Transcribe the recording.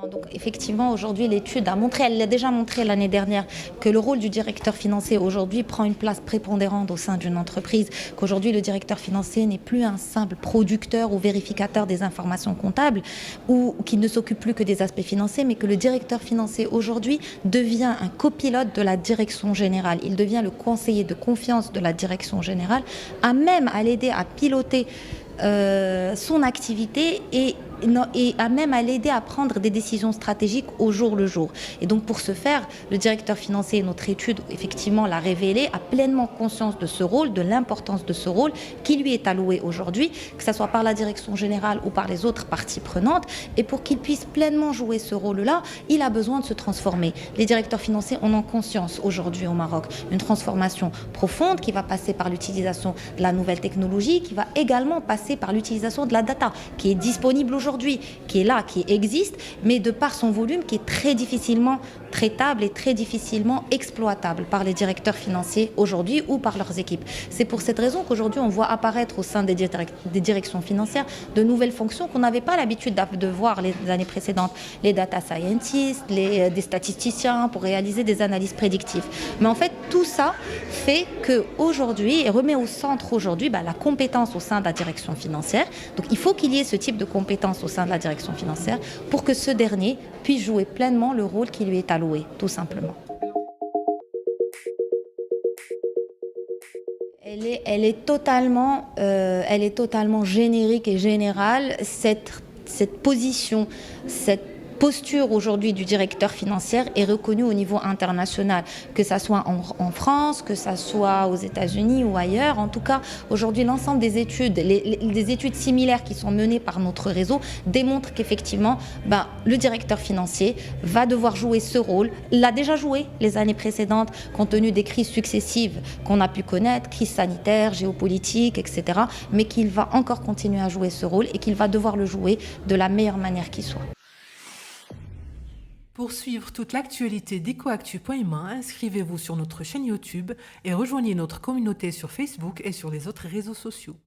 Donc effectivement, aujourd'hui, l'étude a montré, elle l'a déjà montré l'année dernière, que le rôle du directeur financier aujourd'hui prend une place prépondérante au sein d'une entreprise, qu'aujourd'hui le directeur financier n'est plus un simple producteur ou vérificateur des informations comptables ou qui ne s'occupe plus que des aspects financiers, mais que le directeur financier aujourd'hui devient un copilote de la direction générale. Il devient le conseiller de confiance de la direction générale, à même à l'aider à piloter son activité et à même à l'aider à prendre des décisions stratégiques au jour le jour. Et donc pour ce faire, le directeur financier, notre étude effectivement l'a révélé, a pleinement conscience de ce rôle, de l'importance de ce rôle qui lui est alloué aujourd'hui, que ce soit par la direction générale ou par les autres parties prenantes. Et pour qu'il puisse pleinement jouer ce rôle-là, il a besoin de se transformer. Les directeurs financiers en ont conscience aujourd'hui au Maroc. Une transformation profonde qui va passer par l'utilisation de la nouvelle technologie, qui va également passer par l'utilisation de la data, qui est disponible aujourd'hui, qui est là, qui existe, mais de par son volume qui est très difficilement traitable et très difficilement exploitable par les directeurs financiers aujourd'hui ou par leurs équipes. C'est pour cette raison qu'aujourd'hui on voit apparaître au sein des directions financières de nouvelles fonctions qu'on n'avait pas l'habitude de voir les années précédentes. Les data scientists, des statisticiens pour réaliser des analyses prédictives. Mais en fait tout ça fait qu'aujourd'hui, et remet au centre aujourd'hui la compétence au sein de la direction financière. Donc il faut qu'il y ait ce type de compétence au sein de la direction financière pour que ce dernier puisse jouer pleinement le rôle qui lui est alloué, tout simplement. Elle est totalement générique et générale. Cette position, cette posture aujourd'hui du directeur financier est reconnue au niveau international, que ça soit en France, que ça soit aux États-Unis ou ailleurs. En tout cas, aujourd'hui, l'ensemble des études, des études similaires qui sont menées par notre réseau démontrent qu'effectivement, le directeur financier va devoir jouer ce rôle, l'a déjà joué les années précédentes, compte tenu des crises successives qu'on a pu connaître, crise sanitaire, géopolitique, etc., mais qu'il va encore continuer à jouer ce rôle et qu'il va devoir le jouer de la meilleure manière qui soit. Pour suivre toute l'actualité d'EcoActu.ma, inscrivez-vous sur notre chaîne YouTube et rejoignez notre communauté sur Facebook et sur les autres réseaux sociaux.